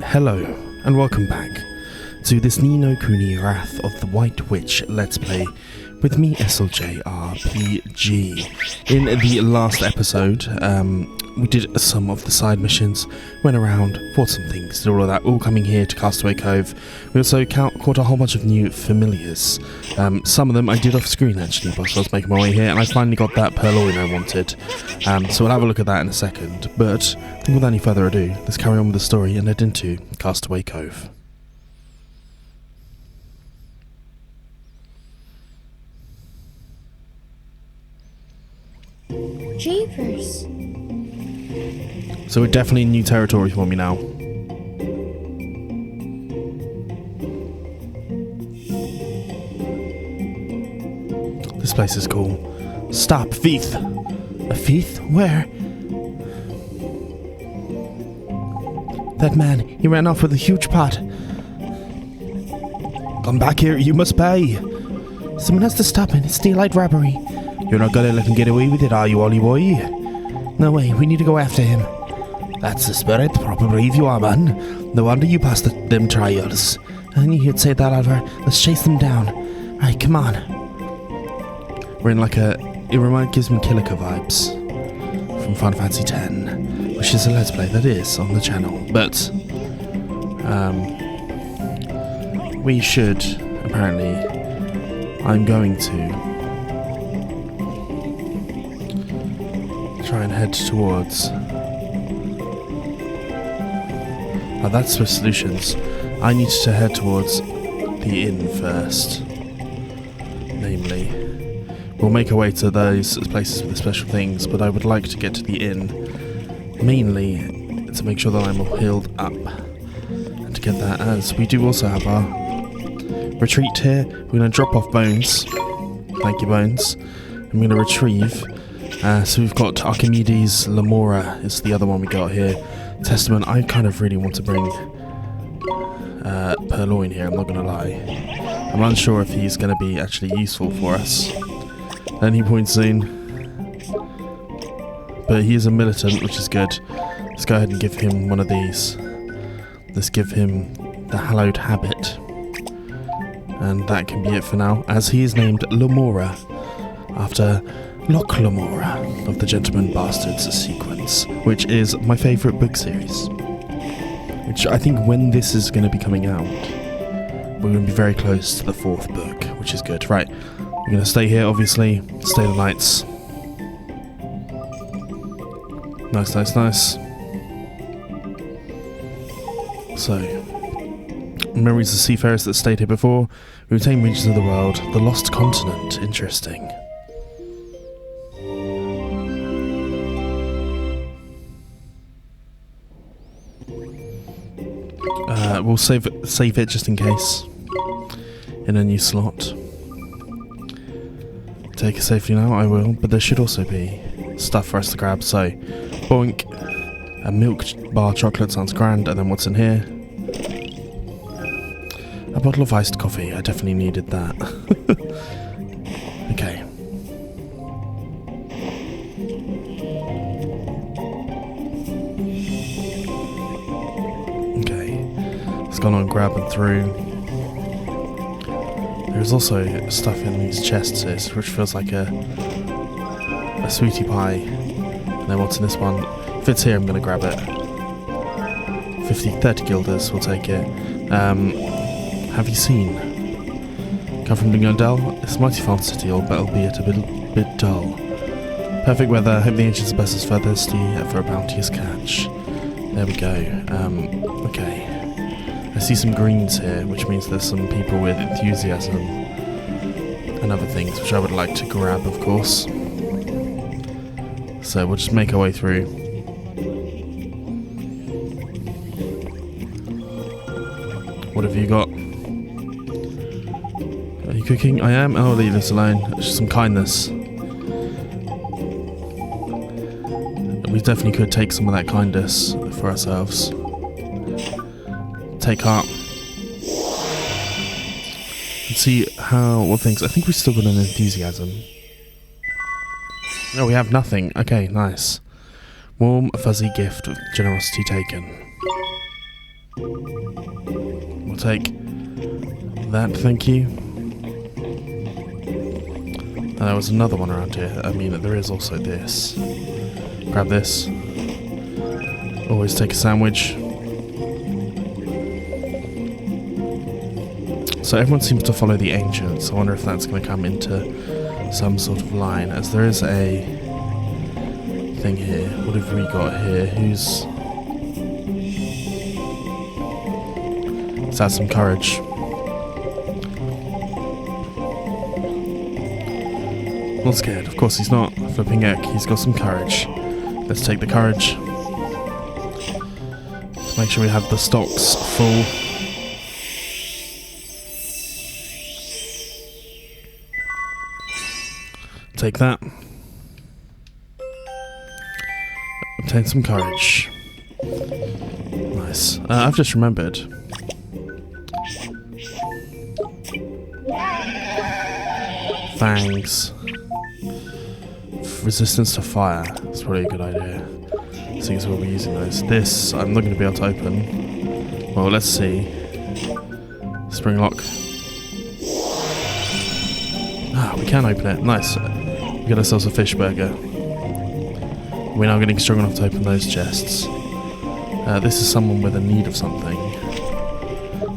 Hello, and welcome back to this Ni no Kuni Wrath of the White Witch Let's Play with me, SLJRPG. In the last episode, we did some of the side missions, went around, fought some things, did all of that, all coming here to Castaway Cove. We also caught a whole bunch of new familiars. Some of them I did off screen actually, whilst I was making my way here, and I finally got that purloin I wanted. So we'll have a look at that in a second, but I think without any further ado, let's carry on with the story and head into Castaway Cove. Jeepers. So we're definitely in new territory for me now. This place is cool. Stop, thief! A thief? Where? That man, he ran off with a huge pot. Come back here, you must pay! Someone has to stop him, it's daylight robbery. You're not gonna let him get away with it, are you, Ollie boy? No way, we need to go after him. That's the spirit, proper brave you are, man. No wonder you passed them trials. I knew you'd say that, Oliver. Let's chase them down. Alright, come on. We're in like a... gives me Killiker vibes from Final Fantasy X, which is a Let's Play that is on the channel. But, we should, apparently, I'm going to try and head towards... Oh, that's for solutions. I need to head towards the inn first. Namely, we'll make our way to those places with the special things, but I would like to get to the inn, mainly to make sure that I'm all healed up. And to get that, as we do also have our retreat here, we're going to drop off Bones. Thank you, Bones. I'm going to retrieve. So we've got Archimedes, Lamora is the other one we got here. Testament, I kind of really want to bring Purloin here, I'm not going to lie. I'm unsure if he's going to be actually useful for us at any point soon. But he is a militant, which is good. Let's go ahead and give him one of these. Let's give him the Hallowed Habit. And that can be it for now, as he is named Lamora, after Loch Lamora of the Gentleman Bastards sequence, which is my favourite book series. Which I think when this is going to be coming out, we're going to be very close to the 4th book, which is good. Right, we're going to stay here, obviously, stay the nights. Nice, nice, nice. So, memories of seafarers that stayed here before, we retain regions of the world, the lost continent, interesting. We'll save it just in case in a new slot. Take it safely now, I will, but there should also be stuff for us to grab, so boink, a milk bar chocolate sounds grand, and then what's in here? A bottle of iced coffee, I definitely needed that. Okay. Gone on grabbing through. There's also stuff in these chests here, which feels like a sweetie pie. And then what's in this one? If it's here, I'm going to grab it. 30 guilders, we'll take it. Have you seen? Come from Dingondell? It's a mighty fine city, albeit a bit dull. Perfect weather, hope the ancients are best as thirsty for a bounteous catch. There we go. Okay. I see some greens here, which means there's some people with enthusiasm and other things, which I would like to grab, of course. So we'll just make our way through. What have you got? Are you cooking? I am? Oh, leave us alone. It's just some kindness. We definitely could take some of that kindness for ourselves. Take heart. Let's see what things. I think we've still got an enthusiasm. No, we have nothing. Okay, nice. Warm, fuzzy gift of generosity taken. We'll take that, thank you. And there was another one around here. I mean, there is also this. Grab this. Always take a sandwich. So everyone seems to follow the ancients. I wonder if that's going to come into some sort of line, as there is a thing here. What have we got here? Let's add some courage. Not scared. Of course he's not. Flipping heck. He's got some courage. Let's take the courage. Make sure we have the stocks full. Take that. Obtain some courage. Nice. I've just remembered. Fangs. Resistance to fire. That's probably a good idea. Seeing as we'll be using those. This, I'm not going to be able to open. Well, let's see. Spring lock. Ah, we can open it. Nice. We got ourselves a fish burger. We're now getting strong enough to open those chests. This is someone with a need of something.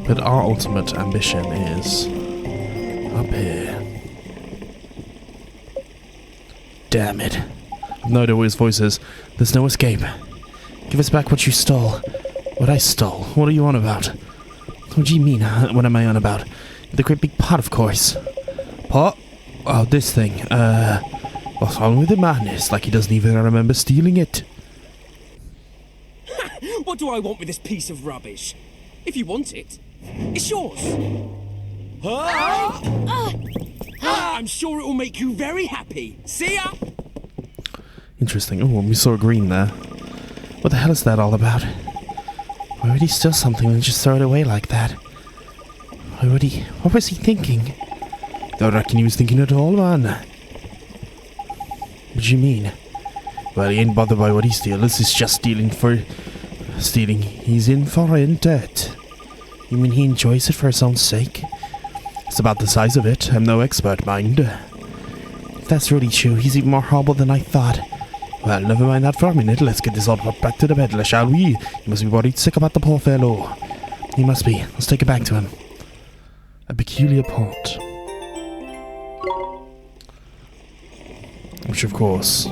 But our ultimate ambition is up here. Damn it. I've no idea what his voice is. There's no escape. Give us back what you stole. What I stole? What are you on about? What do you mean? What am I on about? The great big pot, of course. Pot? Oh, this thing. What's wrong with the madness? Like he doesn't even remember stealing it. What do I want with this piece of rubbish? If you want it, it's yours. I'm sure it will make you very happy. See ya! Interesting. Oh, we saw a green there. What the hell is that all about? Why would he steal something and just throw it away like that? Why would he? What was he thinking? Don't reckon he was thinking at all, man. What do you mean? Well, he ain't bothered by what he steals. It's just stealing for stealing. He's in for it, ain't it? You mean he enjoys it for his own sake? It's about the size of it. I'm no expert, mind. If that's really true, he's even more horrible than I thought. Well, never mind that for a minute. Let's get this all brought back to the peddler, shall we? He must be worried sick about the poor fellow. He must be. Let's take it back to him. A peculiar pot. Which, of course,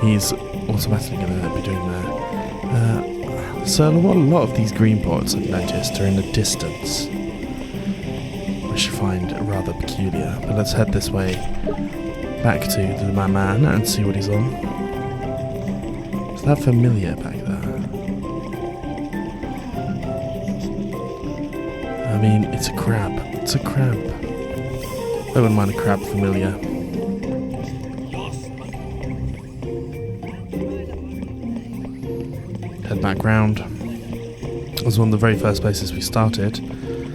he's automatically going to be doing that. So a lot of these green pots, I've noticed, are in the distance, which I find rather peculiar. But let's head this way, back to my man, and see what he's on. Is that familiar back there? I mean, it's a crab. It's a crab. I wouldn't mind a crab familiar. Head back round. It was one of the very first places we started.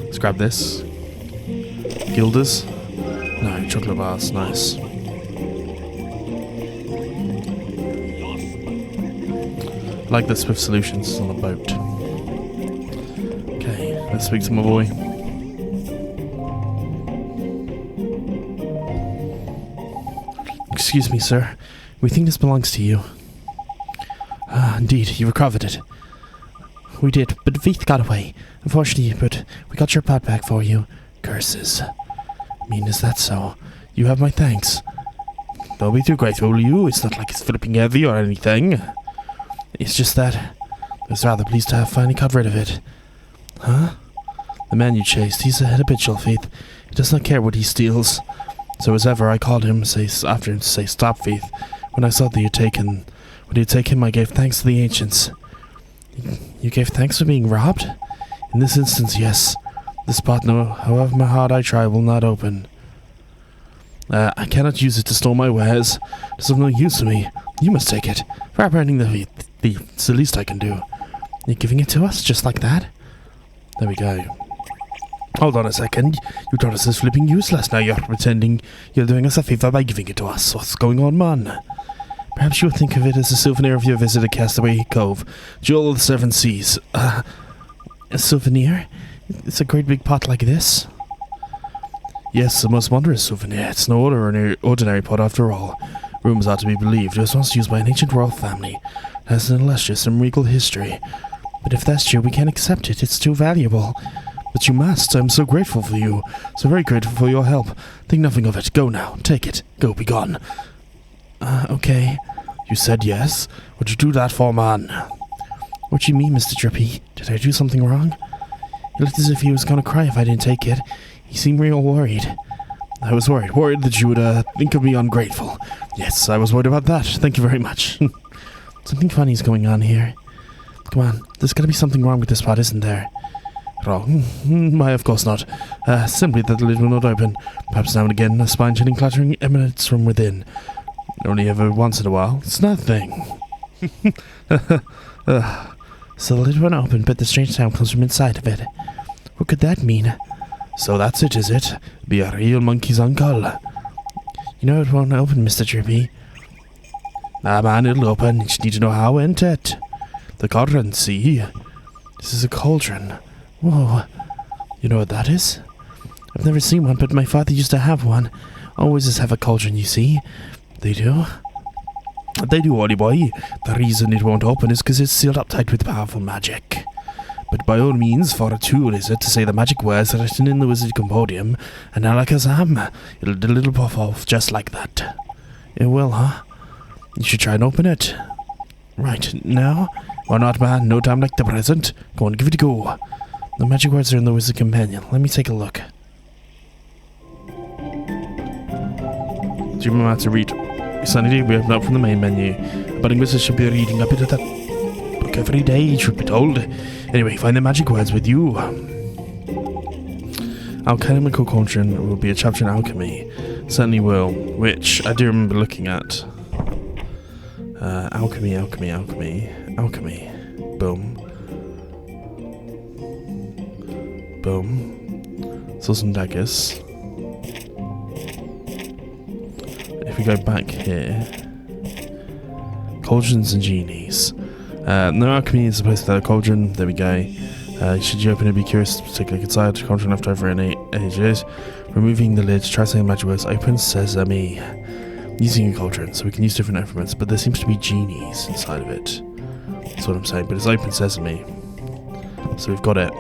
Let's grab this. Gilders? No, chocolate bars. Nice. I like the swift solutions on a boat. Okay, let's speak to my boy. Excuse me, sir. We think this belongs to you. Ah, indeed, you recovered it. We did, but Veith got away. Unfortunately, but we got your pot back for you. Curses. I mean, is that so? You have my thanks. Don't be too grateful, will you? It's not like it's flipping heavy or anything. It's just that I was rather pleased to have finally got rid of it. Huh? The man you chased, he's a habitual thief. He does not care what he steals. So as ever, I called him after him to say, "Stop, thief." When I saw that you had taken him, I gave thanks to the ancients. You gave thanks for being robbed? In this instance, yes. This pot, however hard I try, will not open. I cannot use it to store my wares. It is of no use to me. You must take it. For apprehending the thief, it's the least I can do. You're giving it to us, just like that? There we go. Hold on a second. You told us it's flipping useless. Now you're pretending you're doing us a favor by giving it to us. What's going on, man? Perhaps you would think of it as a souvenir of your visit to Castaway Cove, Jewel of the Seven Seas. A souvenir? It's a great big pot like this? Yes, a most wondrous souvenir. It's no ordinary pot after all. Rumors are to be believed. It was once used by an ancient royal family. It has an illustrious and regal history. But if that's true, we can't accept it. It's too valuable. But you must. I'm so grateful for you. So very grateful for your help. Think nothing of it. Go now. Take it. Go, be gone. Okay. You said yes? What'd you do that for, man? What do you mean, Mr. Drippy? Did I do something wrong? He looked as if he was going to cry if I didn't take it. He seemed real worried. I was worried. Worried that you would, think of me ungrateful. Yes, I was worried about that. Thank you very much. Something funny's going on here. Come on. There's got to be something wrong with this pot, isn't there? Wrong? Why, of course not. Simply that the lid will not open. Perhaps now and again a spine-chilling clattering emanates from within. Only ever once in a while. It's nothing. So the lid won't open, but the strange sound comes from inside of it. What could that mean? So that's it, is it? Be a real monkey's uncle. You know it won't open, Mr. Drippy. Nah, man, it'll open. You just need to know how, ain't it? The cauldron, see? This is a cauldron. Whoa. You know what that is? I've never seen one, but my father used to have one. Always just have a cauldron, you see. They do? They do, Ollie boy. The reason it won't open is because it's sealed up tight with powerful magic. But by all means, for a tool is it to say the magic words written in the wizard compendium, and alakazam, it'll do a little puff off just like that. It will, huh? You should try and open it. Right, now? Why not, man? No time like the present. Go on, give it a go. The magic words are in the wizard companion. Let me take a look. Do you remember how to read? Sanity, we open up from the main menu. A budding wizard should be reading a bit of that book every day, you should be told. Anyway, find the magic words with you. Alchemical cauldron will be a chapter in alchemy. Certainly will, which I do remember looking at. Alchemy. Boom. Boom. Swords and daggers. If we go back here, cauldrons and genies. No alchemy is supposed to have a cauldron. There we go. Should you open it, be curious to take a look inside. Cauldron left over in ages. Removing the lid, try saying magic words. Open sesame. Using a cauldron, so we can use different implements, but there seems to be genies inside of it. That's what I'm saying. But it's open sesame, so we've got it.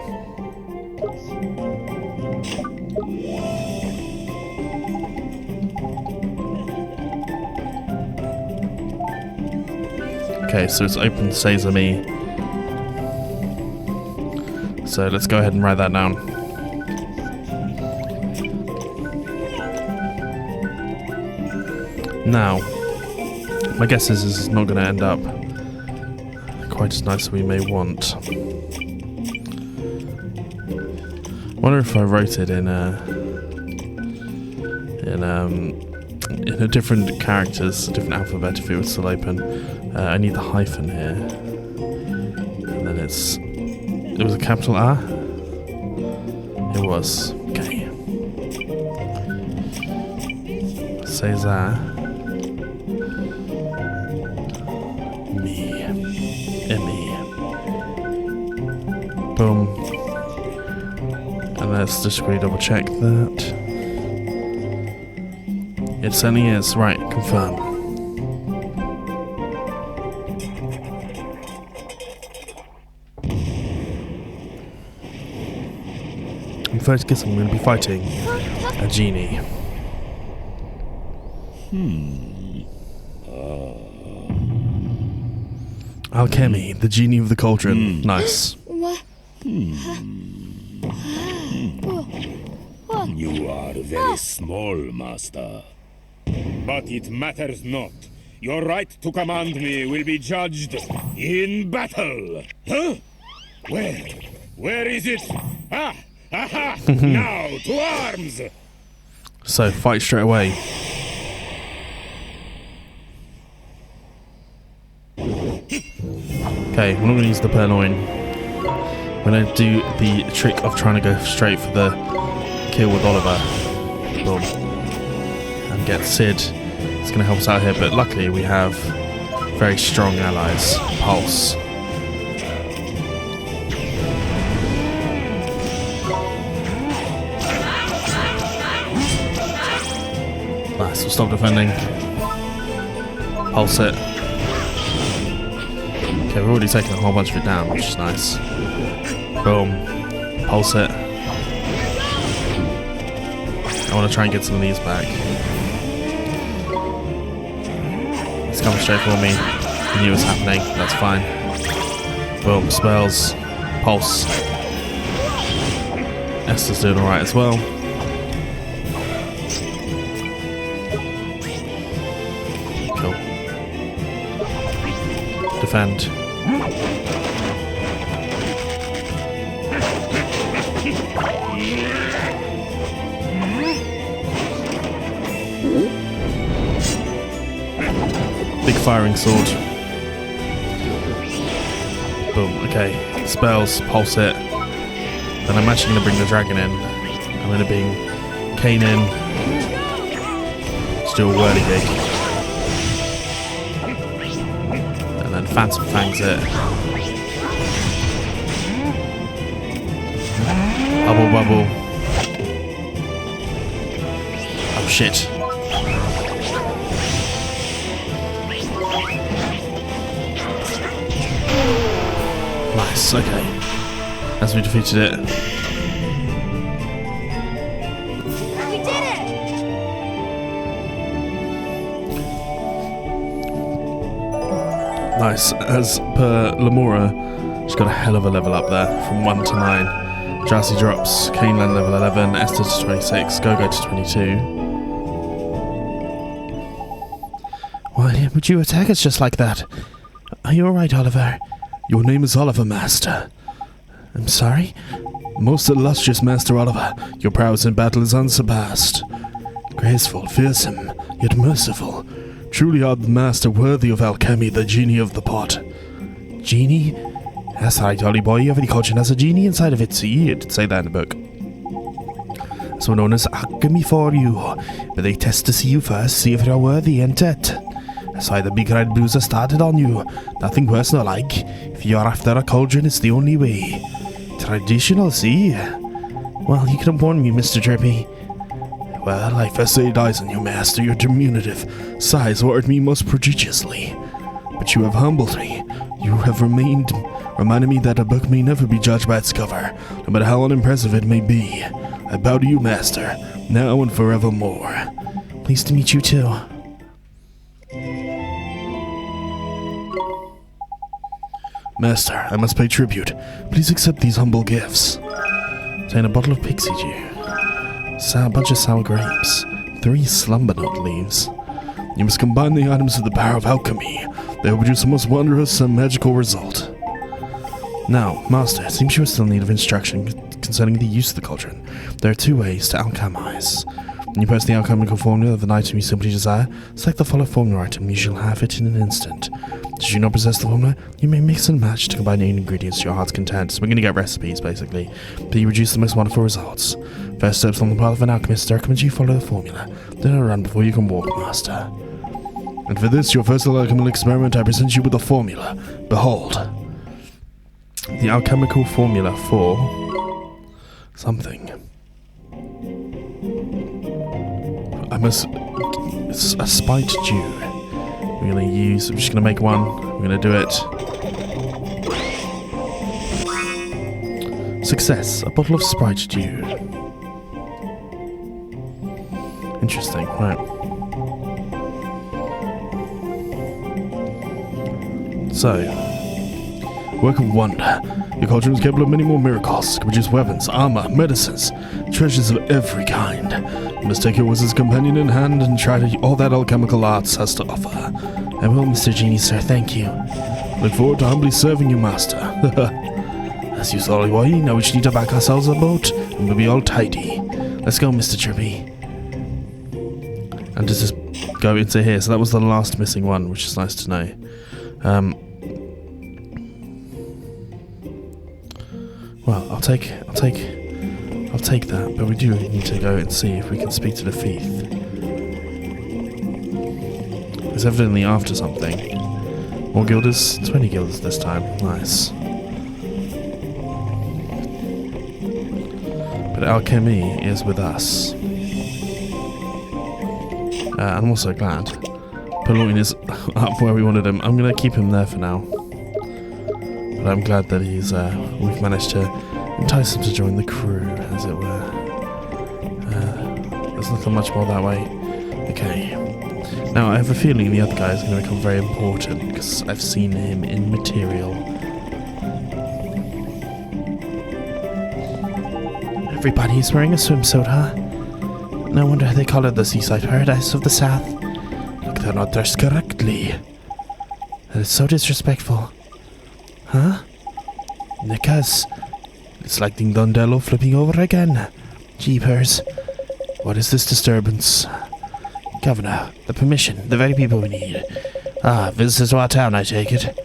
Okay, so it's open sesame. So let's go ahead and write that down. Now, my guess is this is not going to end up quite as nice as we may want. I wonder if I wrote it in a different characters, a different alphabet if it was still open. I need the hyphen here, and then it was a capital R. It was okay. Cesar. Emmy. Boom. And let's just quickly double check that. It certainly is. Right, confirm. I'm first guessing I'm going to be fighting a genie. Khemi, the genie of the cauldron. Nice. You are very small, master. But it matters not. Your right to command me will be judged in battle. Huh? Where is it? Ah! Aha! Now, to arms! So, fight straight away. Okay, we're not going to use the purloin. We're going to do the trick of trying to go straight for the kill with Oliver. Boom. And get Sid. It's going to help us out here, but luckily we have very strong allies. Pulse. Nice, we'll stop defending. Pulse it. Okay, we've already taken a whole bunch of it down, which is nice. Boom. Pulse it. I want to try and get some of these back. It's coming straight for me. I knew it was happening. That's fine. Boom. Spells. Pulse. Esther's doing alright as well. Cool. Defend. Big firing sword. Boom, okay. Spells, pulse it. Then I'm actually going to bring the dragon in. I'm going to bring Kane in. Let's do a whirligig. And then Phantom Fangs it. Bubble bubble. Oh shit. Nice, okay. As we defeated it. We did it! Nice. As per Lamora, she's got a hell of a level up there from 1 to 9. Drowsy drops, Caneland level 11, Esther to 26, Go-Go to 22. Why would you attack us just like that? Are you alright, Oliver? Your name is Oliver, Master. I'm sorry? Most illustrious Master Oliver, your prowess in battle is unsurpassed. Graceful, fearsome, yet merciful. Truly art the Master worthy of Khemi, the genie of the pot. Genie? That's right, Ollie boy. Every culture has a genie inside of it. See, it did say that in the book. So known as Khemi for you. But they test to see you first, see if you're worthy, ain't it? That's why the big red bruiser started on you. Nothing personal like. If you're after a cauldron, it's the only way. Traditional, see? Well, you could have warned me, Mr. Drippy. Well, I first laid eyes on you, Master. Your diminutive size worried me most prodigiously. But you have humbled me. You have reminded me that a book may never be judged by its cover, no matter how unimpressive it may be. I bow to you, Master, now and forevermore. Pleased to meet you, too. Master, I must pay tribute. Please accept these humble gifts. Obtain a bottle of pixie dew. A bunch of sour grapes. 3 slumber nut leaves. You must combine the items with the power of alchemy. They will produce a most wondrous and magical result. Now, Master, it seems you are still in need of instruction concerning the use of the cauldron. There are 2 ways to alchemize. When you post the alchemical formula of an item you simply desire, select the follow formula item, you shall have it in an instant. Should you not possess the formula, you may mix and match to combine any ingredients to your heart's content. So we're going to get recipes, basically. But you produce the most wonderful results. First steps on the path of an alchemist, I recommend you follow the formula. Then run before you can walk, Master. And for this, your first alchemical experiment, I present you with a formula. Behold. The alchemical formula for something. It's a spiked dew. We're going to use, I'm just going to make one. We're going to do it. Success. A bottle of spiked dew. Interesting, right. So, work of wonder. Your cauldron is capable of many more miracles. It can produce weapons, armor, medicines, treasures of every kind. You must take your wizard's companion in hand and try all that alchemical arts has to offer. I will, Mr. Genie, sir, thank you. Look forward to humbly serving you, Master. As you saw, boy, now we just need to back ourselves a boat, and we'll be all tidy. Let's go, Mr. Trippy. And to just go into here. So that was the last missing one, which is nice to know. Well, I'll take that, but we do need to go and see if we can speak to the thief. He's evidently after something. More guilders? 20 guilders this time. Nice. But our Khemi is with us. I'm also glad. Purloin is up where we wanted him. I'm going to keep him there for now. But I'm glad that we've managed to entice him to join the crew, as it were. There's nothing much more that way. Okay. Now, I have a feeling the other guy is going to become very important, because I've seen him in material. Everybody's wearing a swimsuit, huh? No wonder they call it the seaside paradise of the south. Look, they're not dressed correctly. That is so disrespectful. Huh? Nikas, it's like Ding Dondello flipping over again. Jeepers. What is this disturbance? Governor, the permission, the very people we need. Ah, visitors to our town, I take it.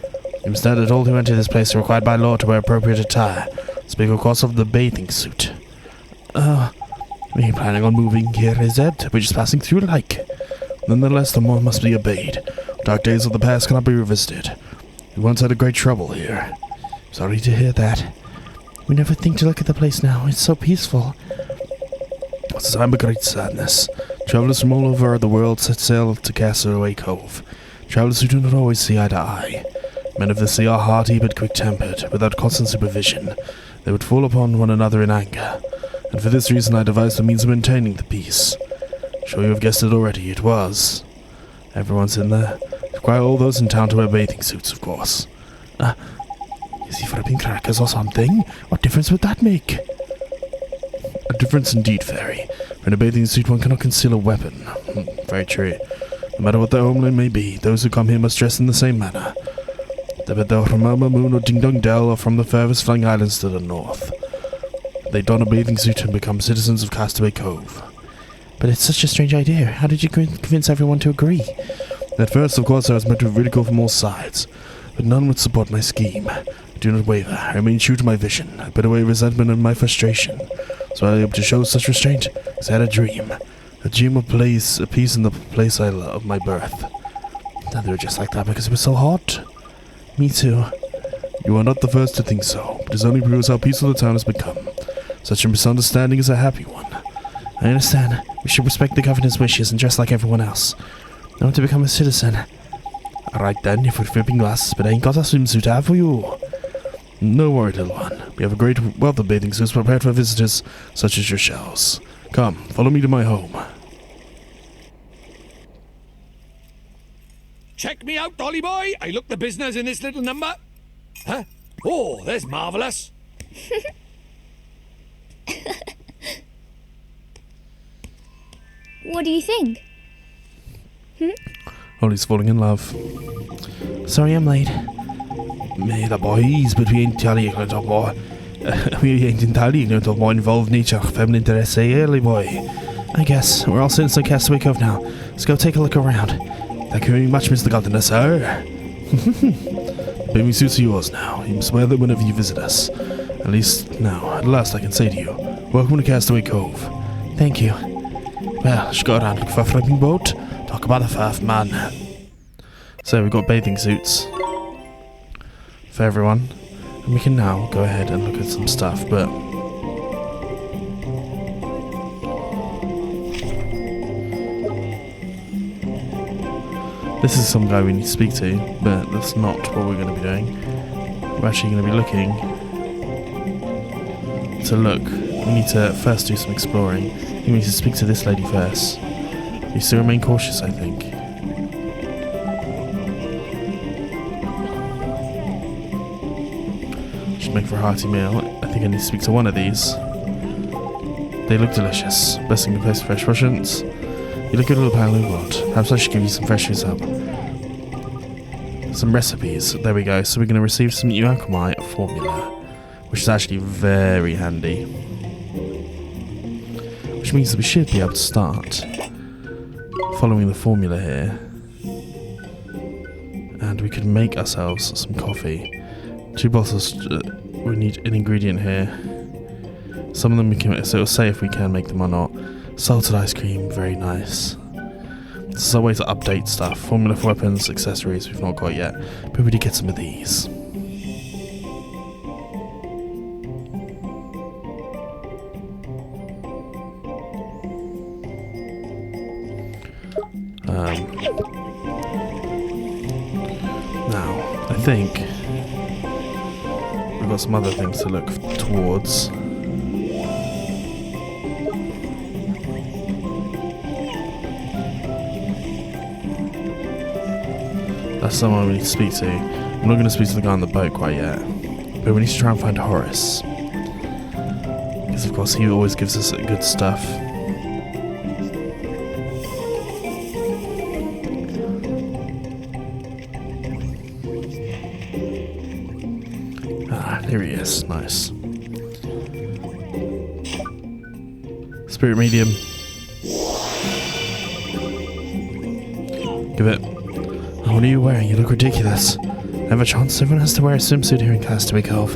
You must know that all who enter this place are required by law to wear appropriate attire. Speak, of course, of the bathing suit. Are you planning on moving here, is it? We're just passing through, like. Nonetheless, the law must be obeyed. Dark days of the past cannot be revisited. We once had a great trouble here. Sorry to hear that. We never think to look at the place now. It's so peaceful. It's a time of great sadness. Travelers from all over the world set sail to Castaway Cove. Travelers who do not always see eye to eye. Men of the sea are hearty but quick-tempered. Without constant supervision, they would fall upon one another in anger. And for this reason I devised a means of maintaining the peace. Sure you have guessed it already, it was. Everyone's in there. Require all those in town to wear bathing suits, of course. Is he flipping crackers or something? What difference would that make? A difference indeed, Fairy. For in a bathing suit one cannot conceal a weapon. Very true. No matter what their homeland may be, those who come here must dress in the same manner. Whether they're from Mama Moon or Ding Dong Dell or from the furthest flung islands to the north. They don a bathing suit and become citizens of Castaway Cove. But it's such a strange idea. How did you convince everyone to agree? At first, of course, I was met with ridicule from all sides, but none would support my scheme. I do not waver. I remain true to my vision. I put away resentment and my frustration. So I was able to show such restraint, because I had a dream of peace in the place of my birth. And they were just like that because it was so hot. Me too. You are not the first to think so, but it only proves how peaceful the town has become. Such a misunderstanding is a happy one. I understand. We should respect the governor's wishes and dress like everyone else. I want to become a citizen. Alright then, if we're flipping glasses, but I ain't got a swimsuit, have you? No worry, little one. We have a great wealth of bathing suits prepared for visitors such as yourselves. Come, follow me to my home. Check me out, Dolly boy. I look the business in this little number. Huh? Oh, there's marvelous. What do you think? Ollie's falling in love. Sorry I'm late. Me, the boys, but we ain't entirely ignorant of more. We ain't entirely ignorant of more involved nature, feminine interest, eh, early boy? I guess. We're all citizens of Castaway Cove now. Let's go take a look around. Thank you very much, Mr. Governor, sir. The bathing suits are yours now. You must wear them whenever you visit us. At least, now, at last I can say to you, welcome to Castaway Cove. Thank you. Well, let's go around, look for a flipping boat, talk about the first man. So we've got bathing suits for everyone, and we can now go ahead and look at some stuff, but this is some guy we need to speak to, but that's not what we're going to be doing. We're actually going to be looking to look. We need to first do some exploring. We need to speak to this lady first. We still remain cautious, I think. Should make for a hearty meal. I think I need to speak to one of these. They look delicious. Blessing the place for fresh portions. You look a little pale and what? Perhaps I should give you some fresh foods up. Some recipes. There we go. So we're going to receive some new alchemy formula, which is actually very handy. Which means that we should be able to start following the formula here. And we could make ourselves some coffee. 2 bottles. We need an ingredient here. Some of them we can, so it'll say if we can make them or not. Salted ice cream, very nice. This is a way to update stuff. Formula for weapons, accessories we've not got yet. But we did get some of these. Now, I think we've got some other things to look towards. That's someone we need to speak to. I'm not going to speak to the guy on the boat quite yet, but we need to try and find Horace, because of course he always gives us good stuff. Here he is. Nice. Spirit medium. Give it. Oh, what are you wearing? You look ridiculous. Have a chance. Everyone has to wear a swimsuit here in Castaway Cove.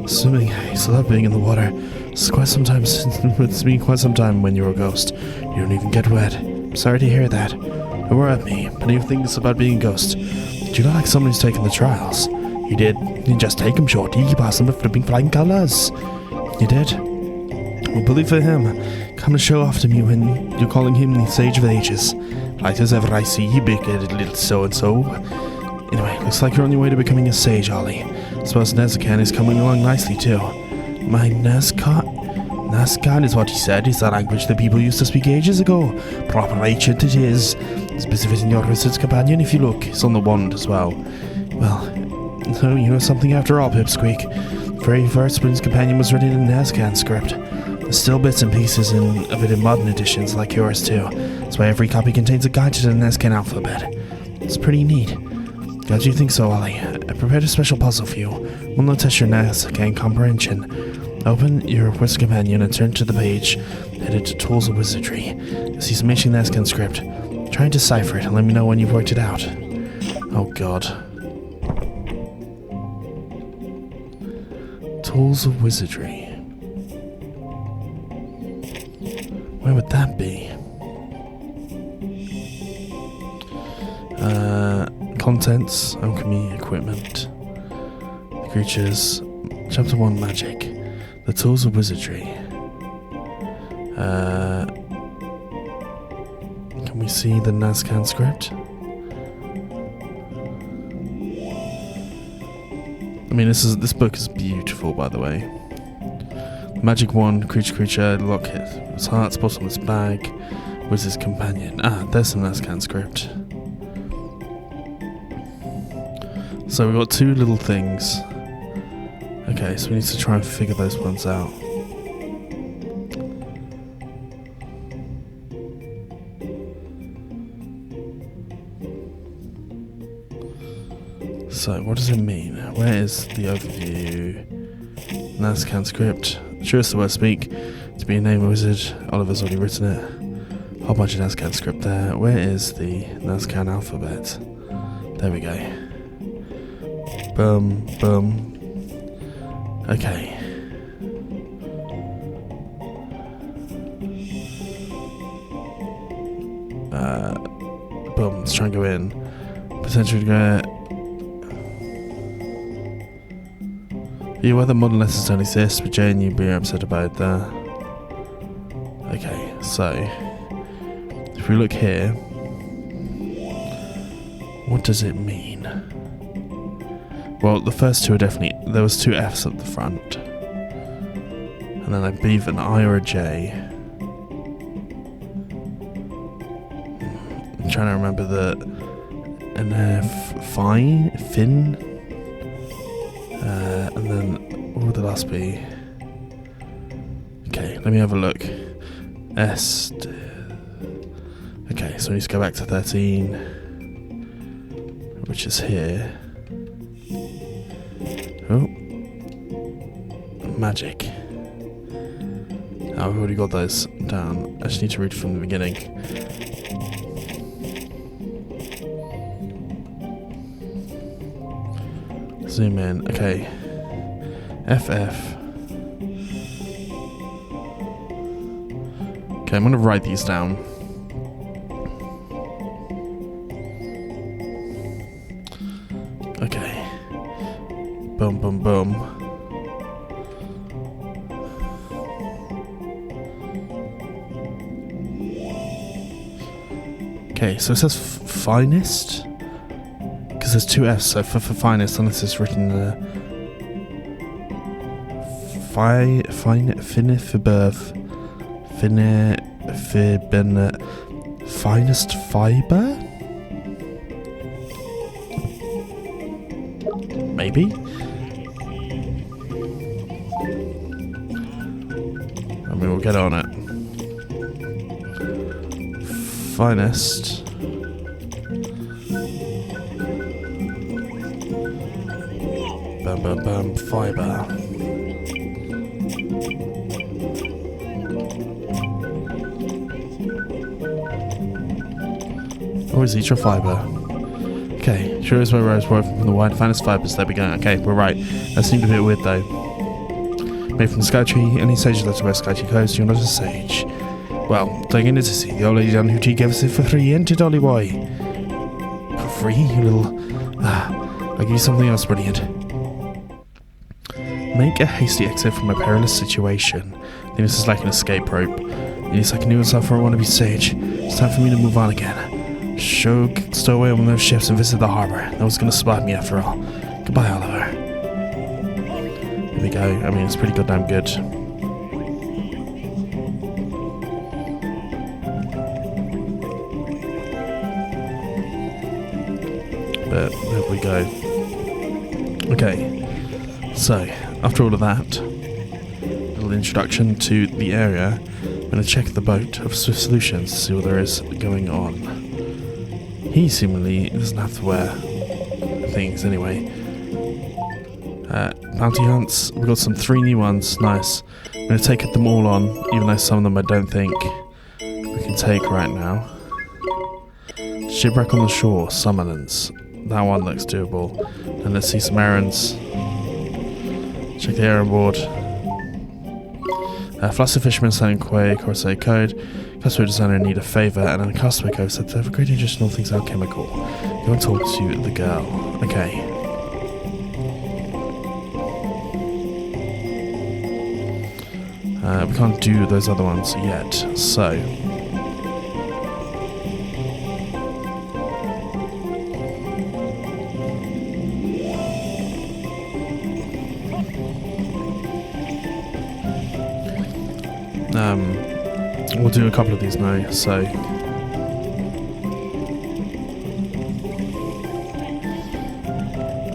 Swimming. I used to love being in the water. It's been quite some time when you're a ghost. You don't even get wet. I'm sorry to hear that. Don't worry about me. Plenty of things about being a ghost. Did you not like someone who's taken the trials? You did. You just take him, shorty. You pass him with flipping flying colours. You did. Well, bully for him. Come to show off to me when you're calling him the Sage of Ages. Light as ever I see you, big little so-and-so. Anyway, looks like you're on your way to becoming a sage, Ollie. I suppose Nezakan is coming along nicely, too. My Nazcan? Nazcan is what he said. It's the language that people used to speak ages ago. Proper ancient it is. Specific in your wizard's companion, if you look. It's on the wand as well. Well... So, you know something after all, Pipsqueak. The very first Wind's Companion was written in Nazcan script. There's still bits and pieces of it in modern editions like yours too. That's why every copy contains a guide to the Nazcan alphabet. It's pretty neat. Glad you think so, Ollie. I prepared a special puzzle for you. One that'll test your Nazcan comprehension. Open your Wind's Companion and turn to the page headed to Tools of Wizardry. You'll see some ancient Nazcan script. Try and decipher it and let me know when you've worked it out. Oh god. Tools of Wizardry. Where would that be? Contents, alchemy, equipment, creatures, chapter 1 magic, the tools of wizardry. Can we see the Nazcan script? I mean, this book is beautiful, by the way. Magic wand, creature, locket, its heart's bottomless bag, wizard's companion. Ah, there's some Nazcan script. So we've got two little things. Okay, so we need to try and figure those ones out. So, what does it mean? Where is the overview? Nazcan script. Sure, it's the word speak. To be a name wizard. Oliver's already written it. Whole bunch of Nazcan script there. Where is the Nazcan alphabet? There we go. Boom, boom. Okay. Boom, let's try and go in. Potentially go. Are you aware that modern letters don't exist, but Jane, you'd be upset about that. Okay, so if we look here, what does it mean? Well, the first two are definitely, there was two F's at the front, and then I believe an I or a J. I'm trying to remember an F, fin. And then, what would the last be? Okay, let me have a look. S. Okay, so we need to go back to 13, which is here. Oh. Magic. Oh, I've already got those down. I just need to read from the beginning. Zoom in. Okay. FF. Okay, I'm going to write these down. boom, boom. Okay, so it says finest? Because there's two F's, so for finest, unless it's written finest fiber? Maybe? I mean, we'll get on it. Finest. Bam, bam, bam, fiber. Always eat your fiber. Okay, sure is where rose woven from the wide finest fibers. There we go. Okay, we're right. That seemed a bit weird though. Made from the sky tree, any sage that wears sky tree clothes, you're not a sage. Well, taking it to see the old lady down who gave us it for free, ain't it, Dolly boy? For free, you little. I'll give you something else brilliant. Make a hasty exit from a perilous situation. I think this is like an escape rope. At least I can do myself for a wannabe sage. It's time for me to move on again. Shog, stow away on those ships and visit the harbor. No one's gonna spot me after all. Goodbye, Oliver. There we go. I mean, it's pretty goddamn good. But there we go. Okay. So, after all of that, little introduction to the area, I'm going to check the boat of Swift Solutions to see what there is going on. He seemingly doesn't have to wear things anyway. Bounty hunts, we've got some 3 new ones, nice. I'm going to take them all on, even though some of them I don't think we can take right now. Shipwreck on the shore, Summonance. That one looks doable. And let's see some errands. Check the errand board. Fluster Fisherman selling Quay, Corsair Code. Customer designer in need of favour, and then a customer code said to have a great interest in all things alchemical. Go and talk to the girl. Okay. We can't do those other ones yet, so. We'll do a couple of these now, so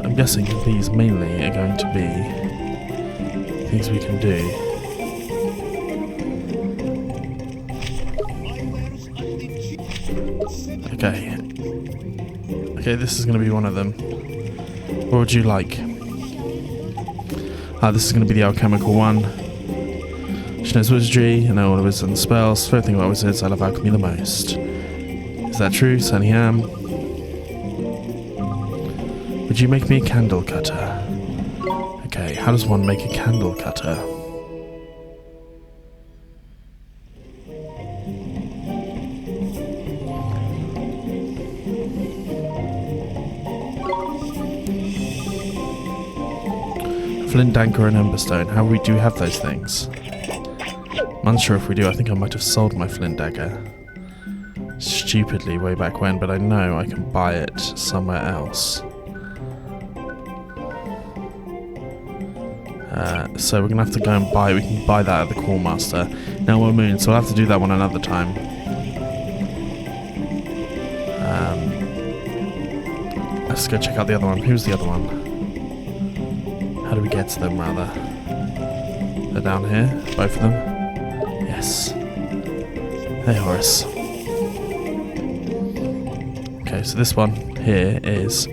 I'm guessing these mainly are going to be things we can do. Okay. Okay, this is going to be one of them. What would you like? This is going to be the alchemical one. She knows wizardry, I know all the wizards and spells. Favorite thing about wizards, I love alchemy the most. Is that true? Certainly am. Would you make me a candle cutter? Okay, how does one make a candle cutter? Flint dagger and emberstone. How do we have those things? I'm unsure if we do. I think I might have sold my flint dagger stupidly way back when, but I know I can buy it somewhere else. So we're gonna have to go and buy. We can buy that at the Callmaster. Now we're moon, so we'll have to do that one another time. Let's go check out the other one. Who's the other one? How do we get to them, rather? They're down here, both of them. Yes. Hey, Horace. Okay, so this one here is...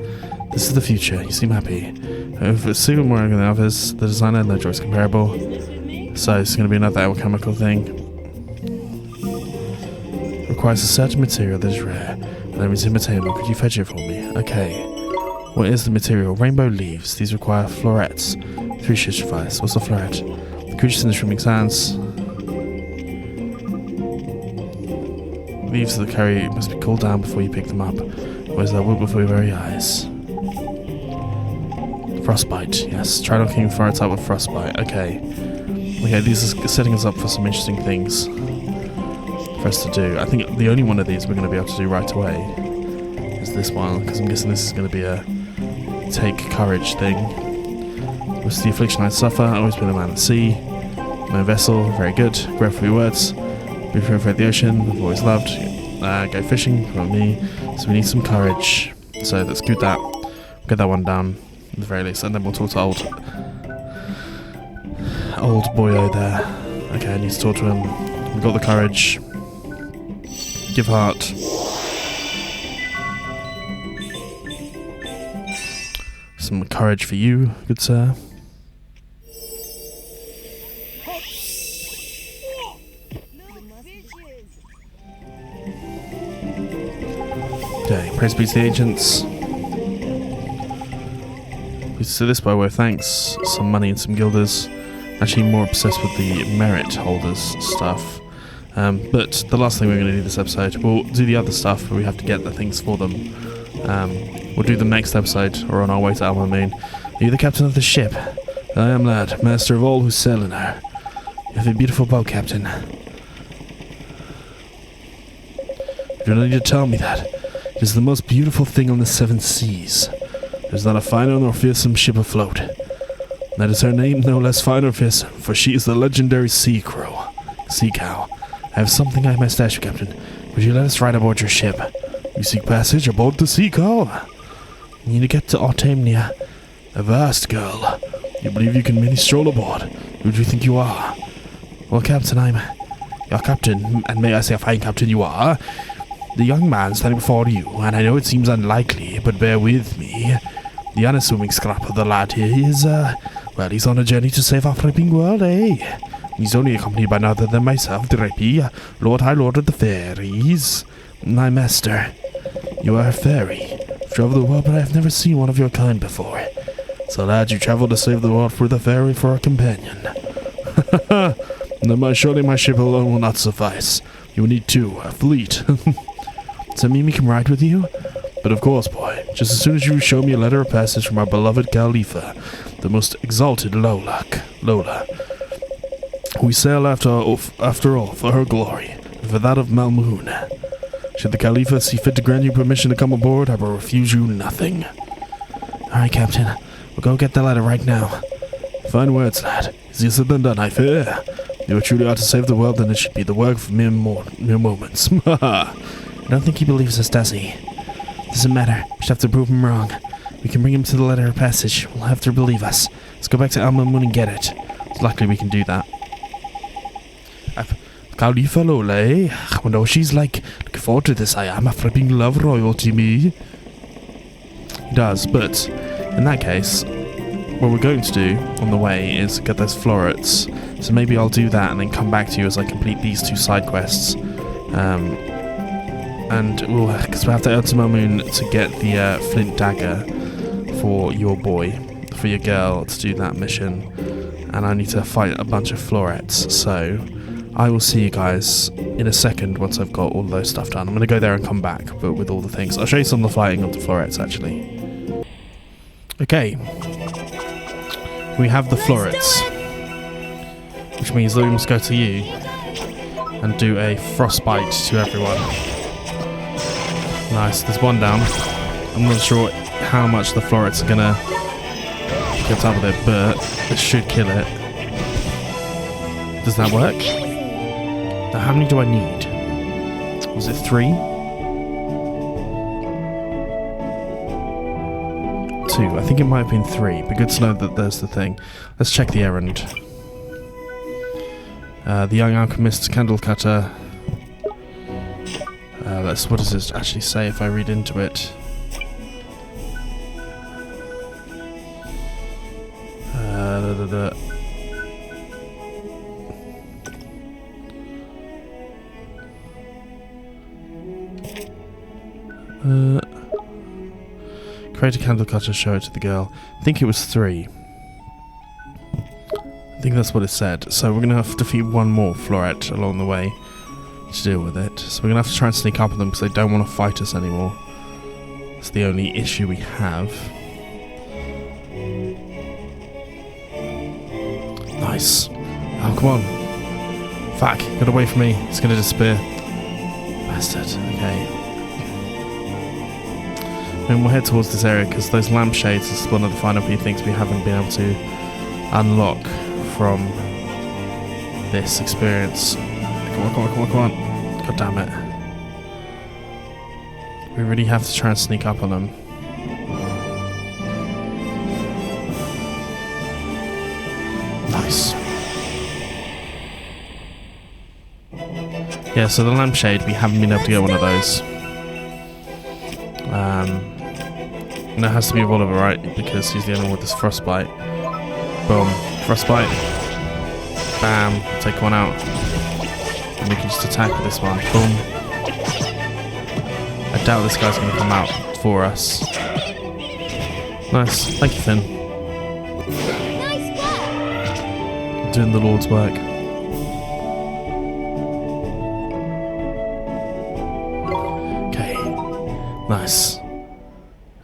This is the future. You seem happy. With super more than the others, the designer and the joy is comparable. So it's going to be another alchemical thing. Requires a certain material that is rare. And that means imitatable. Could you fetch it for me? Okay. What is the material? Rainbow leaves. These require florets. 3 should suffice. What's a floret? The creatures in the swimming sands. Leaves of the carry must be cooled down before you pick them up. Otherwise they'll wilt before your very eyes. Frostbite, yes. Try knocking florets out with frostbite. Okay. Okay, these are setting us up for some interesting things for us to do. I think the only one of these we're going to be able to do right away is this one, because I'm guessing this is going to be a take courage thing. With the affliction I suffer, always been a man at sea. My vessel, very good. Grateful words. Be free of the ocean, I've always loved. Go fishing, from me. So we need some courage. So let's do that. Get that one down, at the very least, and then we'll talk to old boyo there. Okay, I need to talk to him. We've got the courage. Give heart. Some courage for you, good sir. Okay, praise be to the agents. So this by way of thanks, some money and some guilders. Actually more obsessed with the merit holders stuff. But the last thing we're going to do this episode, we'll do the other stuff, but we have to get the things for them. We'll do them next episode, or on our way to Alma Moon. Are you the captain of the ship? I am, lad, master of all who sail in her. You have a beautiful boat, captain. You don't need to tell me that. It is the most beautiful thing on the seven seas. There's not a finer nor fearsome ship afloat. That is her name, no less fine or fearsome, for she is the legendary Sea Cow. I have something I must ask you, Captain. Would you let us ride aboard your ship? You seek passage aboard the Sea Cow? You need to get to Artemnia. A vast girl. You believe you can merely stroll aboard? Who do you think you are? Well, Captain, I'm your captain, and may I say a fine captain you are. The young man standing before you, and I know it seems unlikely, but bear with me. The unassuming scrap of the lad here is, well, he's on a journey to save our flipping world, eh? He's only accompanied by none other than myself, Drippy, Lord High Lord of the Fairies. My master, you are a fairy. You've traveled the world, but I have never seen one of your kind before. So, lad, you travel to save the world with a fairy for a companion. Then surely my ship alone will not suffice. You will need two, a fleet. Does that mean we can ride with you? But of course, boy. Just as soon as you show me a letter of passage from our beloved Khalifa, the most exalted Lola. We sail after all for her glory, and for that of Malmoon. Should the Khalifa see fit to grant you permission to come aboard, I will refuse you nothing. Alright, Captain. We'll go get the letter right now. Fine words, lad. Easier said than done, I fear. If you truly are to save the world, then it should be the work of mere moments. I don't think he believes us, does he? Doesn't matter. We just have to prove him wrong. We can bring him to the letter of passage. We'll have to believe us. Let's go back to Alma Moon and get it. Luckily we can do that. Khalifa Lola, eh? I wonder what she's like. Looking forward to this. I am a flipping love royalty, me. He does, but in that case, what we're going to do on the way is get those florets. So maybe I'll do that and then come back to you as I complete these two side quests. And because we'll have to Alma Moon to get the flint dagger for your boy, for your girl, to do that mission. And I need to fight a bunch of florets. So I will see you guys in a second once I've got all of those stuff done. I'm going to go there and come back, but with all the things. I'll show you some of the fighting of the florets, actually. Okay. We have the florets, which means that we must go to you and do a frostbite to everyone. Nice, there's one down. I'm not sure how much the florets are gonna get up with it, but it should kill it. Does that work? Now, how many do I need? Was it 3? 2. I think it might have been 3, but good to know that there's the thing. Let's check the errand. The young alchemist, candle cutter. What does this actually say if I read into it? Create a candle cutter, show it to the girl. I think it was 3. I think that's what it said. So we're going to have to defeat one more floret along the way to deal with it. So we're going to have to try and sneak up on them because they don't want to fight us anymore. That's the only issue we have. Nice. Oh, come on. Fuck, get away from me. It's gonna disappear. Bastard. Okay. And we'll head towards this area because those lampshades is one of the final few things we haven't been able to unlock from this experience. Come on, come on, come on, come on. God damn it. We really have to try and sneak up on them. Nice. Yeah, so the lampshade, we haven't been able to get one of those. And it has to be Oliver, right? Because he's the only one with this frostbite. Boom. Frostbite. Bam. Take one out. And we can just attack with this one. Boom. I doubt this guy's going to come out for us. Nice. Thank you, Finn. Nice work. Doing the Lord's work. Okay. Nice.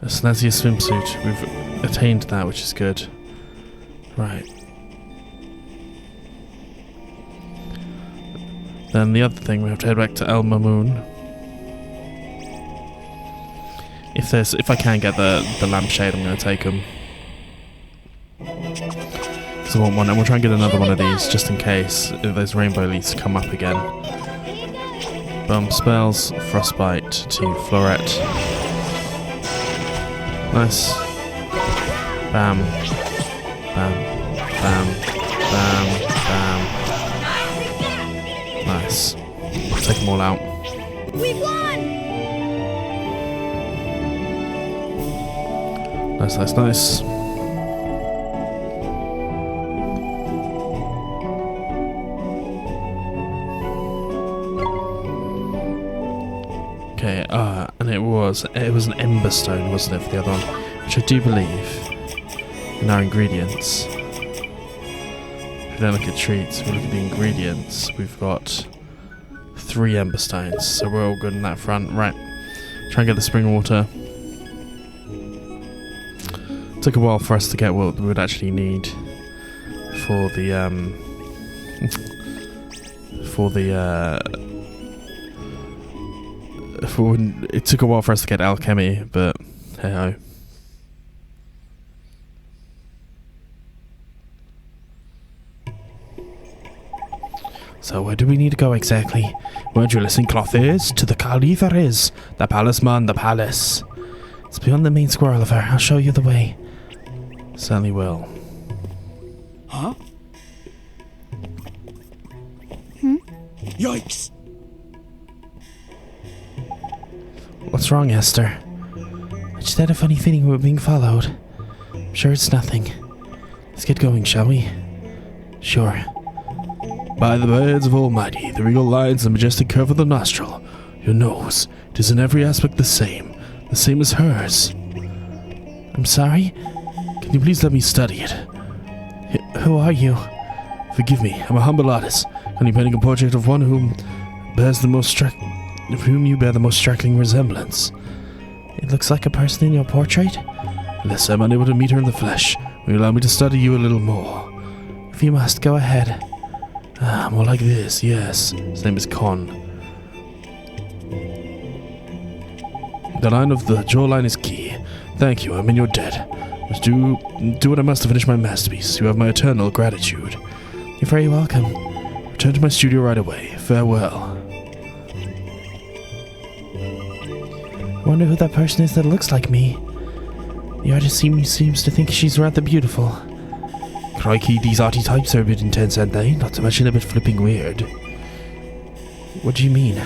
A snazzy swimsuit. We've attained that, which is good. Right. Then the other thing, we have to head back to El Mamoon. If I can get the lampshade, I'm going to take them. Because I want one, and we'll try and get another one of these, just in case if those rainbow leaves come up again. Boom, spells, frostbite to Floret. Nice. Bam. Bam. Bam. Bam. Bam. Nice. Take them all out. We won! Nice, nice, nice. Okay, and it was an ember stone, wasn't it, for the other one? Which I do believe in our ingredients. If we don't look at treats, if we look at the ingredients, we've got 3 ember stones, so we're all good in that front. Right, try and get the spring water. Took a while for us to get what we would actually need for the it took a while for us to get alchemy, but hey ho. So where do we need to go exactly? Where Julius Cloth is, to the Khalifa is, the palace man, the palace. It's beyond the main square, Oliver. I'll show you the way. Certainly will. Huh? Yikes! What's wrong, Esther? I just had a funny feeling we were being followed. I'm sure it's nothing. Let's get going, shall we? Sure. By the birds of Almighty, the regal lines, the majestic curve of the nostril, your nose, it is in every aspect the same as hers. I'm sorry? Can you please let me study it? Who are you? Forgive me, I'm a humble artist, only painting a portrait of one of whom you bear the most striking resemblance. It looks like a person in your portrait? Unless I'm unable to meet her in the flesh, will you allow me to study you a little more? If you must, go ahead. More like this, yes. His name is Con. The line of the jawline is key. Thank you, I'm in your debt. Must do what I must to finish my masterpiece. You have my eternal gratitude. You're very welcome. Return to my studio right away. Farewell. I wonder who that person is that looks like me. The artist seems to think she's rather beautiful. Crikey, these arty types are a bit intense, aren't they? Not to mention a bit flipping weird. What do you mean?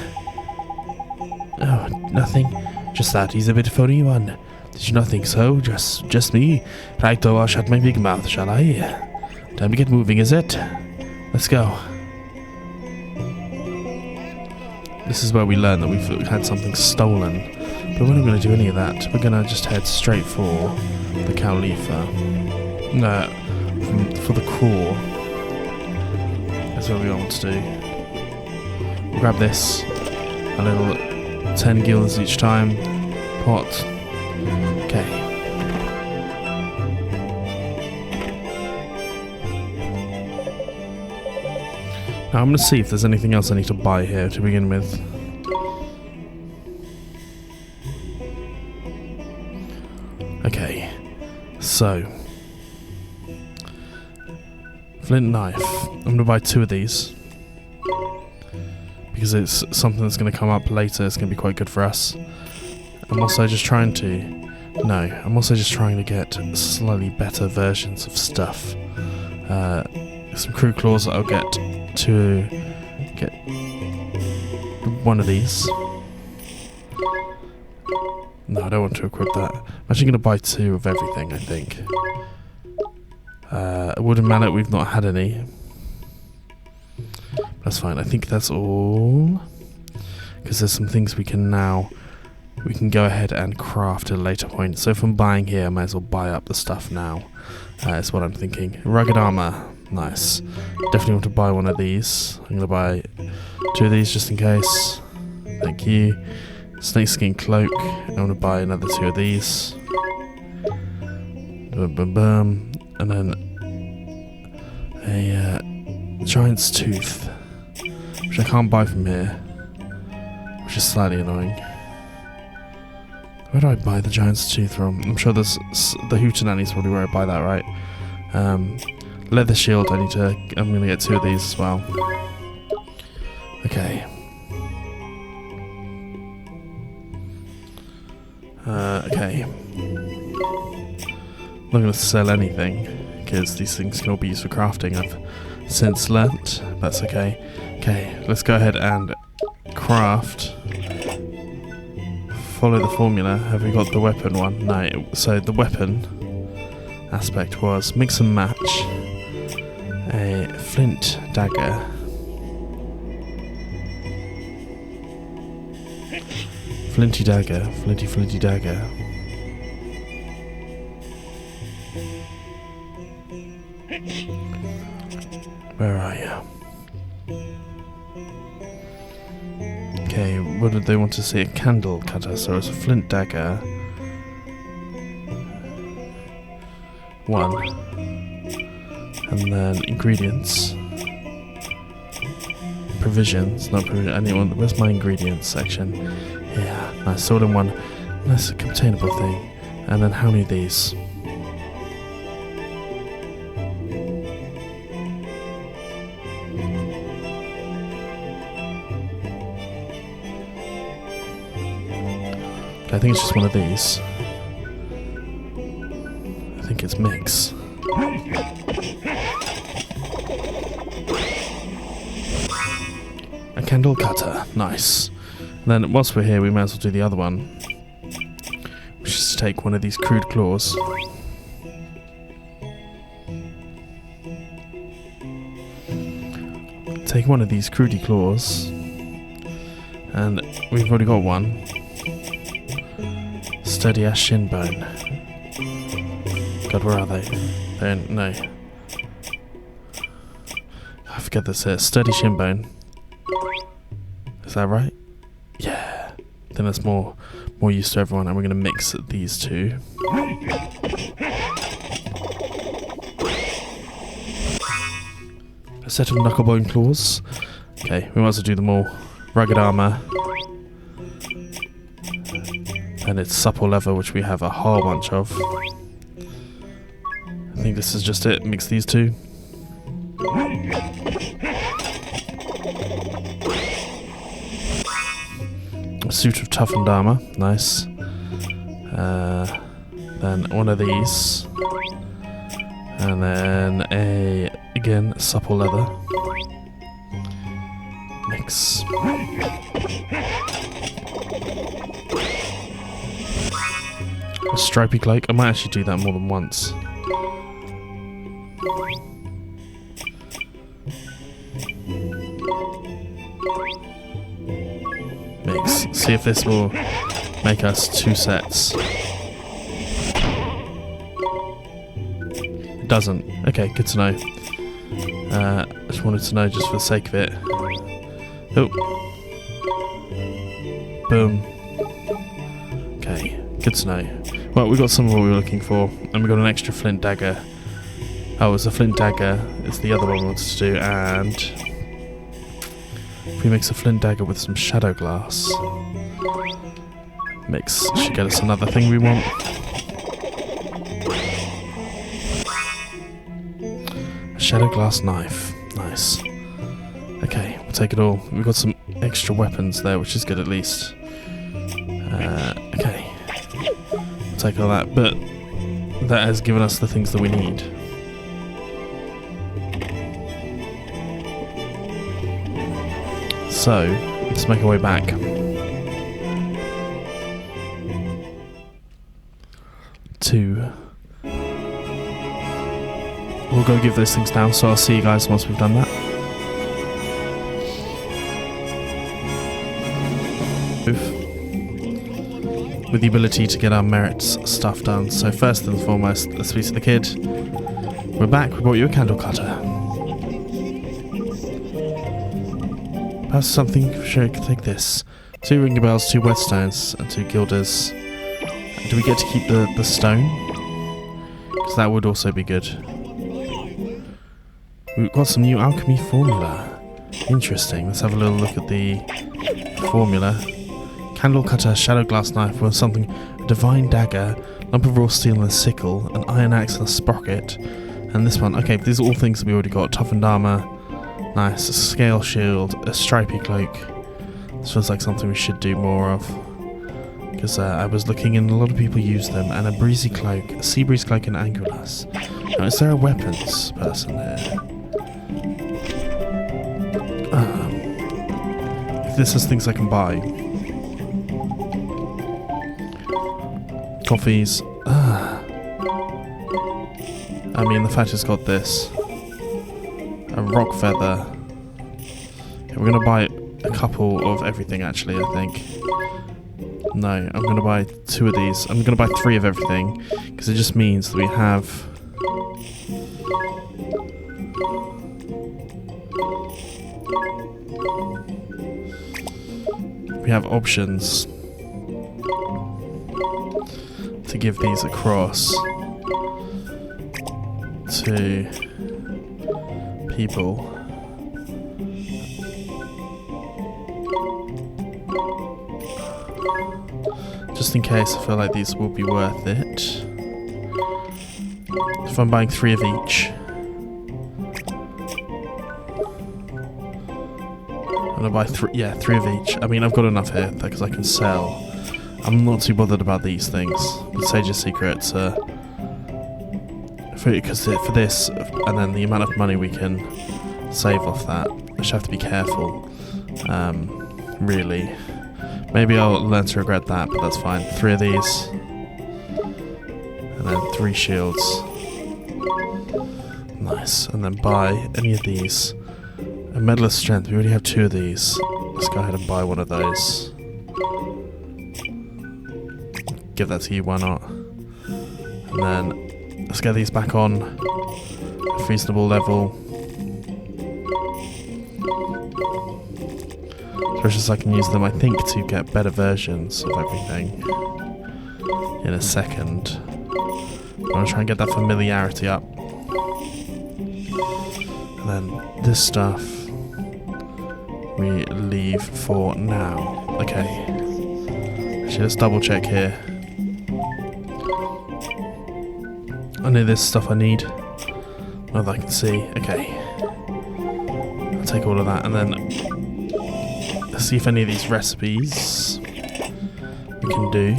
Oh, nothing. Just that he's a bit phony one. Did you not think so? Just me? Right, though, I'll shut my big mouth, shall I? Time to get moving, is it? Let's go. This is where we learn that we've had something stolen. But we're not going to do any of that. We're going to just head straight for the Khalifa. No, for the core. That's what we want to do. We'll grab this. A little 10 guilds each time. Pot. Okay. Now I'm going to see if there's anything else I need to buy here to begin with. Okay, so flint knife. I'm going to buy 2 of these because it's something that's going to come up later. It's going to be quite good for us. I'm also just trying to get slightly better versions of stuff. Some crew claws that I'll get to get 1 of these. No, I don't want to equip that. I'm actually going to buy 2 of everything, I think. A wooden mallet, we've not had any. That's fine, I think that's all. Because there's some things we can go ahead and craft at a later point. So if I'm buying here, I might as well buy up the stuff now. That's what I'm thinking. Rugged armor, nice. Definitely want to buy 1 of these. I'm going to buy 2 of these just in case. Thank you. Snakeskin cloak. I want to buy another 2 of these. Boom, boom, boom. And then a giant's tooth, which I can't buy from here, which is slightly annoying. Where do I buy the giant's tooth from? I'm sure there's the Hootenanny's probably where I buy that, right? Leather shield. I'm gonna get 2 of these as well. Okay. Okay. I'm not going to sell anything because these things can all be used for crafting. I've since learnt. That's okay. Okay, let's go ahead and craft. Follow the formula. Have we got the weapon one? No. So the weapon aspect was mix and match a flint dagger. Flinty dagger. Flinty dagger. Where are you? Okay, what did they want to see? A candle cutter, so it's a flint dagger. 1. And then ingredients. Provisions, not provision, anyone. Where's my ingredients section? Yeah, nice, all in one. Nice containable thing. And then how many of these? I think it's just 1 of these. I think it's mix. A candle cutter, nice. And then whilst we're here, we might as well do the other one, which is to take 1 of these crude claws. Take 1 of these crudy claws, and we've already got 1. Sturdy ass shin bone. God, where are they? They're no. I forget this here. Sturdy shin bone. Is that right? Yeah. Then that's more use to everyone, and we're gonna mix these 2. A set of knucklebone claws. Okay, we might as well do them all. Rugged armor. And it's supple leather, which we have a whole bunch of. I think this is just it. Mix these 2. A suit of toughened armor. Nice. Then 1 of these. And then again, supple leather. Mix. A stripy cloak. I might actually do that more than once. Mix. See if this will make us 2 sets. It doesn't. Okay, good to know. I just wanted to know just for the sake of it. Oh. Boom. Okay, good to know. Well, we got some of what we were looking for, and we got an extra flint dagger. Oh, it's a flint dagger. It's the other one we wanted to do, and If we mix a flint dagger with some shadow glass, should get us another thing we want. A shadow glass knife. Nice. Okay, we'll take it all. We've got some extra weapons there, which is good at least. Okay. We'll take all that, but that has given us the things that we need. So, let's make our way back. We'll go give those things now, so I'll see you guys once we've done that. With the ability to get our merits stuff done. So first and foremost, let's speak to the kid. We're back, we brought you a candle cutter. Perhaps something, sure, you can take this. 2 ring bells, 2 whetstones, and 2 guilders. Do we get to keep the stone? Because that would also be good. We've got some new alchemy formula. Interesting. Let's have a little look at the formula. Candle cutter, shadow glass knife, or something. A divine dagger, lump of raw steel and a sickle, an iron axe and a sprocket. And this one. Okay, these are all things that we already got. Toughened armor. Nice. A scale shield. A stripy cloak. This feels like something we should do more of. Because I was looking and a lot of people use them. And a breezy cloak. A sea breeze cloak and angulus. Now, is there a weapons person here? If this has things I can buy. Coffees. I mean, the fact it's got this. A rock feather. Okay, we're going to buy a couple of everything, actually, I think. No, I'm going to buy 2 of these. I'm going to buy 3 of everything. Because it just means that we have... we have options to give these across to people. Just in case I feel like these will be worth it. If I'm buying 3 of each. I'm gonna buy 3 of each. I mean, I've got enough here because I can sell. I'm not too bothered about these things. The Sage's Secrets, because for this, and then the amount of money we can save off that, I just have to be careful. Really. Maybe I'll learn to regret that, but that's fine. 3 of these. And then 3 shields. Nice. And then buy any of these. A Medal of Strength. We already have 2 of these. Let's go ahead and buy one of those. Give that to you, why not? And then let's get these back on a reasonable level. Especially so I can use them, I think, to get better versions of everything in a second. I want to try and get that familiarity up. And then this stuff we leave for now. Okay. Actually, let's double check here. I know there's stuff I need. Not that I can see. Okay. I'll take all of that and then let's see if any of these recipes we can do.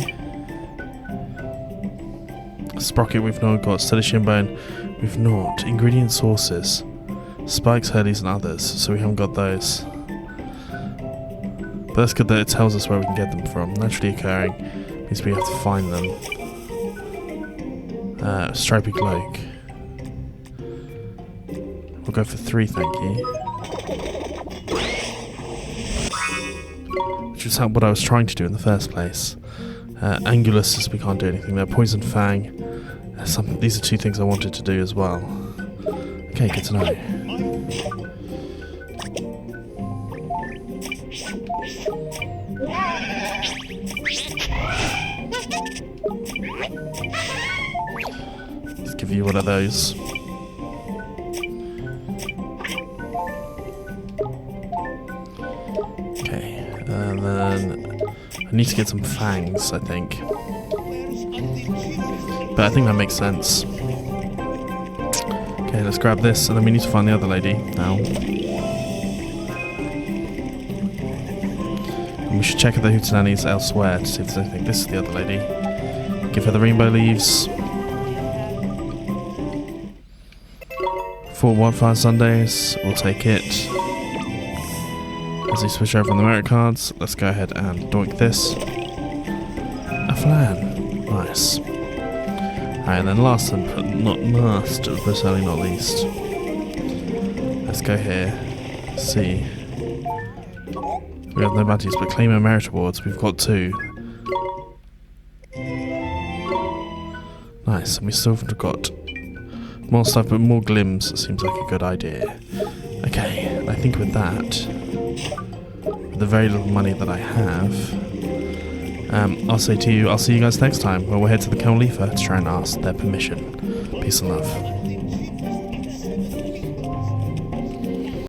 Sprocket we've not got. Steady Shinbone we've not. Ingredient sources. Spikes, hurleys and others. So we haven't got those. But that's good that it tells us where we can get them from. Naturally occurring means we have to find them. Stripy cloak. We'll go for 3, thank you. Which is what I was trying to do in the first place. Angulus, we can't do anything there. Poison Fang. These are 2 things I wanted to do as well. Okay, good to know. Let's give you one of those. I need to get some fangs, I think. But I think that makes sense. Okay, let's grab this, and then we need to find the other lady now. And we should check the hootenannies elsewhere to see if there's anything. This is the other lady. Give her the rainbow leaves. 4 wildfire sundaes. We'll take it. As we switch over on the merit cards, let's go ahead and doink this. A flan. Nice. Alright, and then last but certainly not least. Let's go here. See. We have no badges, but claim our merit awards. We've got 2. Nice, and we still have got more stuff, but more glims seems like a good idea. Okay, I think with that, with the very little money that I have, I'll say to you, I'll see you guys next time, where we'll head to the Khemi to try and ask their permission. Peace and love.